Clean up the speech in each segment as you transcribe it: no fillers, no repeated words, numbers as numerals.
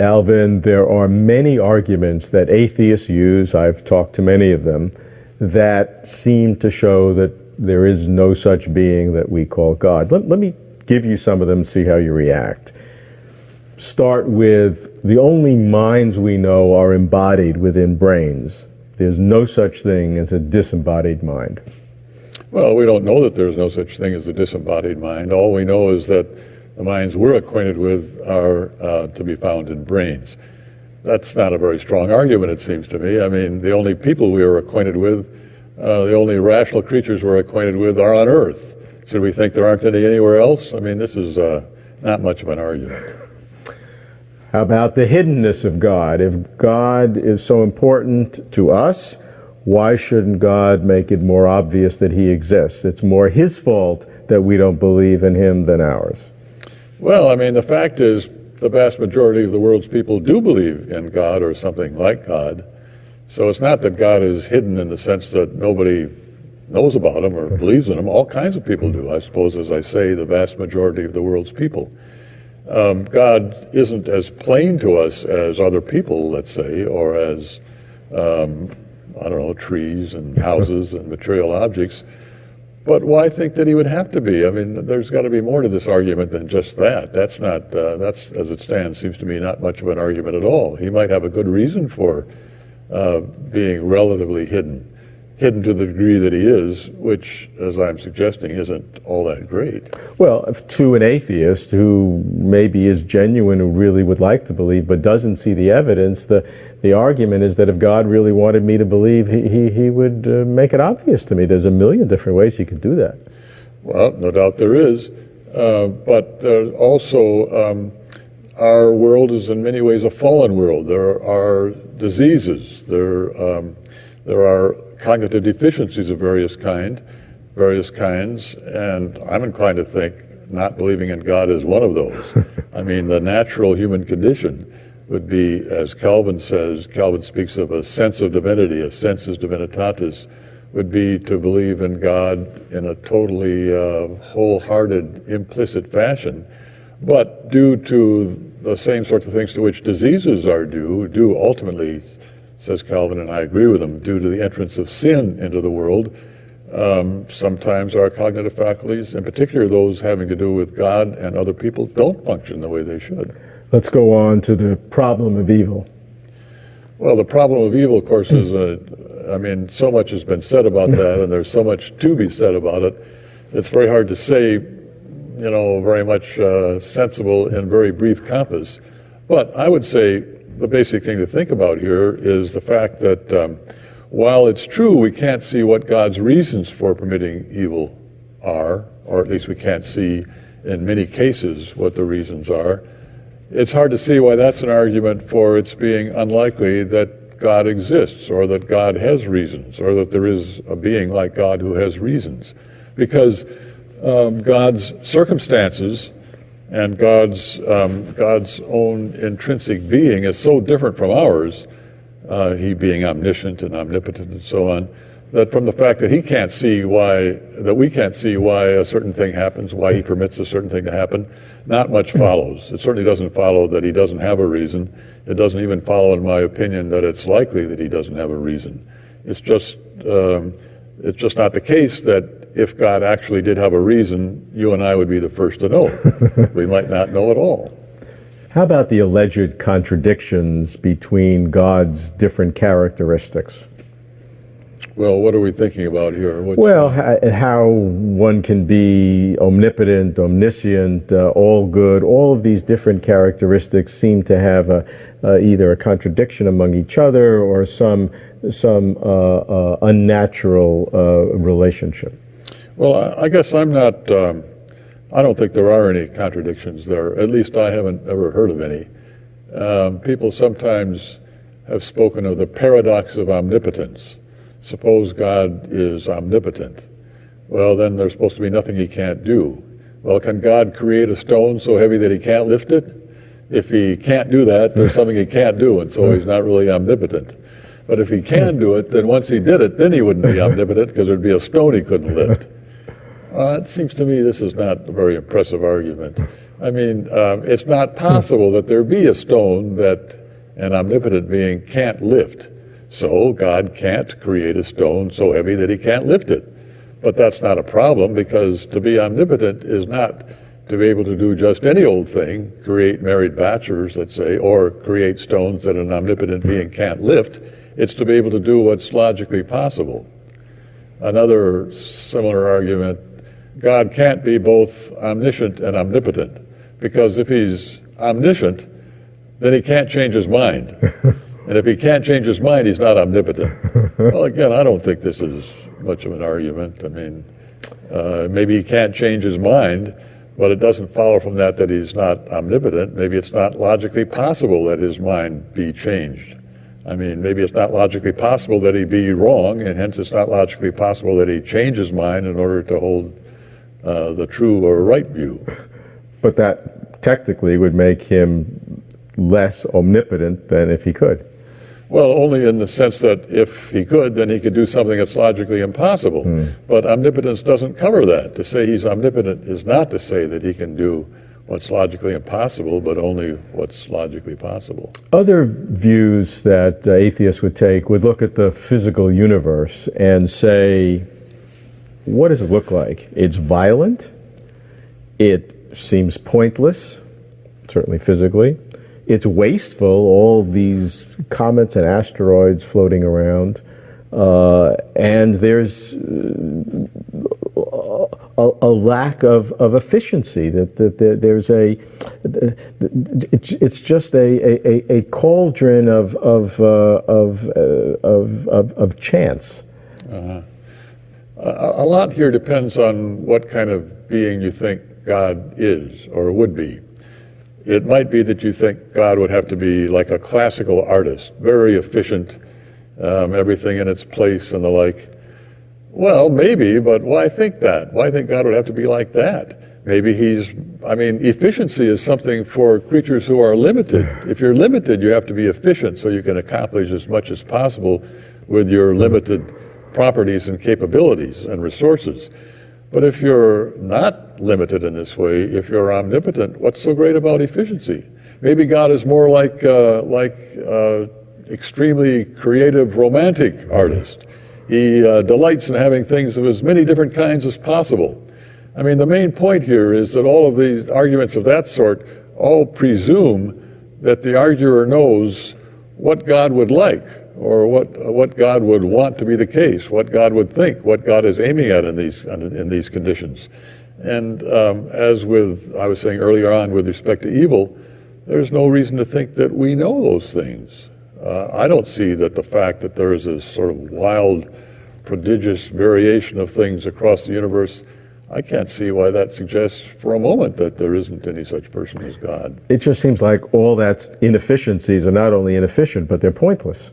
Alvin, there are many arguments that atheists use, I've talked to many of them, that seem to show that there is no such being that we call God. Let me give you some of them and see how you react. Start with the only minds we know are embodied within brains. There's no such thing as a disembodied mind. Well, we don't know that there's no such thing as a disembodied mind. All we know is that the minds we're acquainted with are to be found in brains. That's not a very strong argument, it seems to me. I mean, the only people we are acquainted with, the only rational creatures we're acquainted with are on Earth. Should we think there aren't any anywhere else? I mean, this is not much of an argument. How about the hiddenness of God? If God is so important to us, why shouldn't God make it more obvious that he exists? It's more his fault that we don't believe in him than ours. Well, I mean, the fact is the vast majority of the world's people do believe in God or something like God. So it's not that God is hidden in the sense that nobody knows about him or believes in him. All kinds of people do, I suppose, as I say, the vast majority of the world's people. God isn't as plain to us as other people, let's say, or as, I don't know, trees and houses and material objects. But why think that he would have to be? I mean, there's got to be more to this argument than just that. That's not, that's, as it stands, seems to me not much of an argument at all. He might have a good reason for being relatively hidden to the degree that he is, which, as I'm suggesting, isn't all that great. Well, to an atheist who maybe is genuine, who really would like to believe but doesn't see the evidence, the argument is that if God really wanted me to believe, he would make it obvious to me. There's a million different ways he could do that. Well, no doubt there is. But also, our world is in many ways a fallen world. There are diseases. There are cognitive deficiencies of various kinds, and I'm inclined to think not believing in God is one of those. I mean, the natural human condition would be, as Calvin says, Calvin speaks of a sense of divinity, a sensus divinitatis, would be to believe in God in a totally wholehearted, implicit fashion. But due to the same sorts of things to which diseases are due ultimately, says Calvin, and I agree with him, due to the entrance of sin into the world, sometimes our cognitive faculties, in particular those having to do with God and other people, don't function the way they should. Let's go on to the problem of evil. Well, the problem of evil, of course, is, I mean, so much has been said about that, and there's so much to be said about it. It's very hard to say, you know, very much sensible in very brief compass. But I would say the basic thing to think about here is the fact that while it's true we can't see what God's reasons for permitting evil are, or at least we can't see in many cases what the reasons are, it's hard to see why that's an argument for its being unlikely that God exists, or that God has reasons, or that there is a being like God who has reasons. Because God's circumstances and God's own intrinsic being is so different from ours, he being omniscient and omnipotent and so on, that from the fact that we can't see why a certain thing happens, why he permits a certain thing to happen, not much follows. It certainly doesn't follow that he doesn't have a reason. It doesn't even follow, in my opinion, that it's likely that he doesn't have a reason. It's just not the case that if God actually did have a reason, you and I would be the first to know. We might not know at all. How about the alleged contradictions between God's different characteristics? Well, what are we thinking about here? How one can be omnipotent, omniscient, all good. All of these different characteristics seem to have either a contradiction among each other or some unnatural relationship. Well, I guess I'm not, I don't think there are any contradictions there. At least I haven't ever heard of any. People sometimes have spoken of the paradox of omnipotence. Suppose God is omnipotent. Well, then there's supposed to be nothing he can't do. Well, can God create a stone so heavy that he can't lift it? If he can't do that, there's something he can't do, and so he's not really omnipotent. But if he can do it, then once he did it, then he wouldn't be omnipotent, because there'd be a stone he couldn't lift. It seems to me this is not a very impressive argument. I mean, it's not possible that there be a stone that an omnipotent being can't lift. So God can't create a stone so heavy that he can't lift it. But that's not a problem, because to be omnipotent is not to be able to do just any old thing, create married bachelors, let's say, or create stones that an omnipotent being can't lift. It's to be able to do what's logically possible. Another similar argument, God can't be both omniscient and omnipotent, because if he's omniscient, then he can't change his mind. And if he can't change his mind, he's not omnipotent. Well, again, I don't think this is much of an argument. I mean, maybe he can't change his mind, but it doesn't follow from that that he's not omnipotent. Maybe it's not logically possible that his mind be changed. I mean, maybe it's not logically possible that he be wrong, and hence it's not logically possible that he change his mind in order to hold the true or right view. But that technically would make him less omnipotent than if he could. Well, only in the sense that if he could, then he could do something that's logically impossible. But omnipotence doesn't cover that. To say he's omnipotent is not to say that he can do what's logically impossible, but only what's logically possible. Other views that atheists would take would look at the physical universe and say, what does it look like? It's violent. It seems pointless, certainly physically. It's wasteful, all these comets and asteroids floating around. And there's a lack of efficiency. That there's it's just a cauldron of chance. A lot here depends on what kind of being you think God is or would be. It might be that you think God would have to be like a classical artist, very efficient, everything in its place and the like. Well, maybe, but why think that? Why think God would have to be like that? Maybe efficiency is something for creatures who are limited. If you're limited, you have to be efficient so you can accomplish as much as possible with your limited properties and capabilities and resources. But if you're not limited in this way, if you're omnipotent, what's so great about efficiency? Maybe God is more like extremely creative, romantic artist. He delights in having things of as many different kinds as possible. I mean, the main point here is that all of these arguments of that sort all presume that the arguer knows what God would like, or what God would want to be the case, what God would think, what God is aiming at in these conditions. And as I was saying earlier on with respect to evil, there's no reason to think that we know those things. I don't see that the fact that there is this sort of wild, prodigious variation of things across the universe, I can't see why that suggests for a moment that there isn't any such person as God. It just seems like all that inefficiencies are not only inefficient, but they're pointless.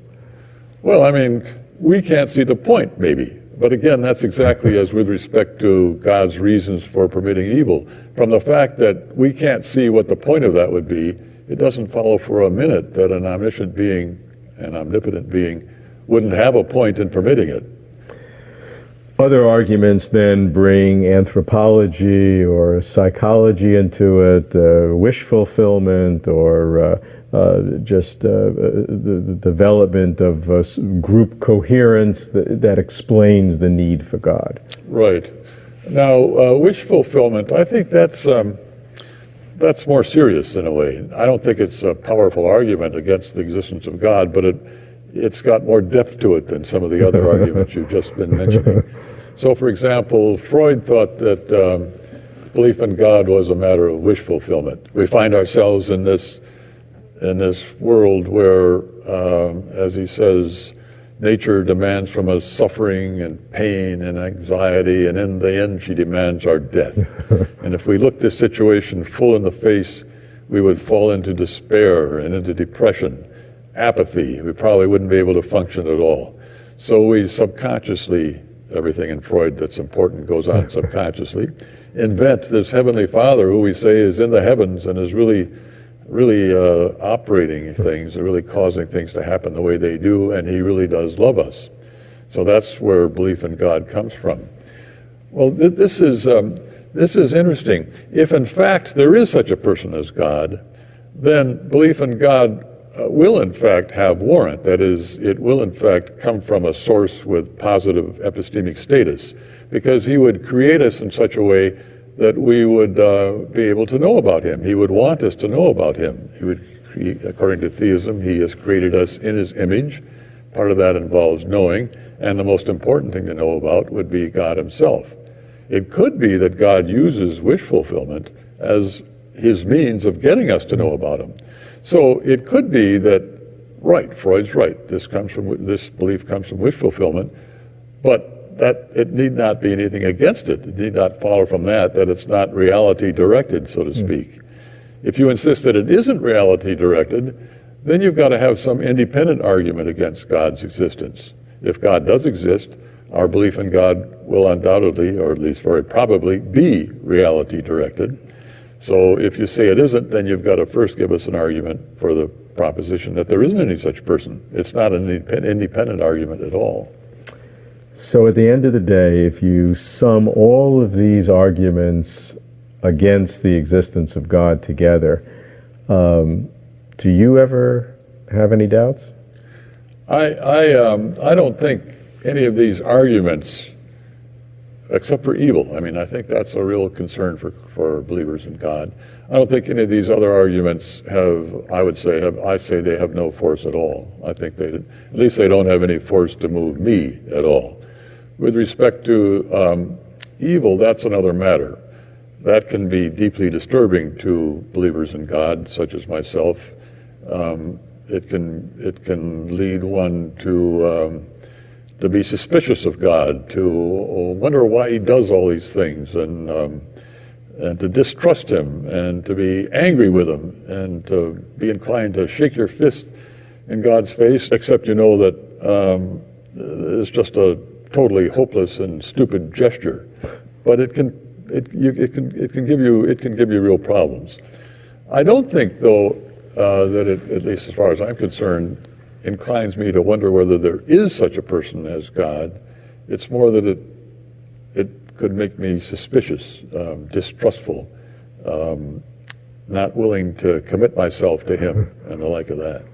Well, I mean, we can't see the point, maybe. But again, that's exactly as with respect to God's reasons for permitting evil. From the fact that we can't see what the point of that would be, it doesn't follow for a minute that an omniscient being, an omnipotent being, wouldn't have a point in permitting it. Other arguments then bring anthropology or psychology into it, wish fulfillment, or just the development of group coherence that explains the need for God. Right. Now, wish fulfillment, I think that's more serious in a way. I don't think it's a powerful argument against the existence of God, but it's got more depth to it than some of the other arguments you've just been mentioning. So, for example, Freud thought that belief in God was a matter of wish fulfillment. We find ourselves in this world where, as he says, nature demands from us suffering and pain and anxiety, and in the end she demands our death. And if we looked this situation full in the face, we would fall into despair and into depression, apathy. We probably wouldn't be able to function at all. So we subconsciously, everything in Freud that's important goes on subconsciously, invent this Heavenly Father who we say is in the heavens and is really operating things and really causing things to happen the way they do, and he really does love us. So that's where belief in God comes from. Well, this is interesting. If in fact there is such a person as God, then belief in God will in fact have warrant. That is, it will in fact come from a source with positive epistemic status, because he would create us in such a way that we would be able to know about him. He would want us to know about him. He would create, according to theism, he has created us in his image. Part of that involves knowing, and the most important thing to know about would be God himself. It could be that God uses wish fulfillment as his means of getting us to know about him. So it could be that, right, Freud's right, this belief comes from wish fulfillment, but that it need not be anything against it. It need not follow from that it's not reality directed, so to speak. If you insist that it isn't reality directed, then you've got to have some independent argument against God's existence. If God does exist, our belief in God will undoubtedly, or at least very probably, be reality directed. So if you say it isn't, then you've got to first give us an argument for the proposition that there isn't any such person. It's not an independent argument at all. So at the end of the day, if you sum all of these arguments against the existence of God together, do you ever have any doubts? I don't think any of these arguments, except for evil. I mean, I think that's a real concern for believers in God. I don't think any of these other arguments I say they have no force at all. I think at least they don't have any force to move me at all. With respect to evil, that's another matter. That can be deeply disturbing to believers in God, such as myself. It can lead one to be suspicious of God, to wonder why he does all these things, and to distrust him, and to be angry with him, and to be inclined to shake your fist in God's face, except you know that it's just a totally hopeless and stupid gesture. But it can give you real problems. I don't think, though, that it, at least as far as I'm concerned, inclines me to wonder whether there is such a person as God. It's more that it could make me suspicious, distrustful, not willing to commit myself to him, and the like of that.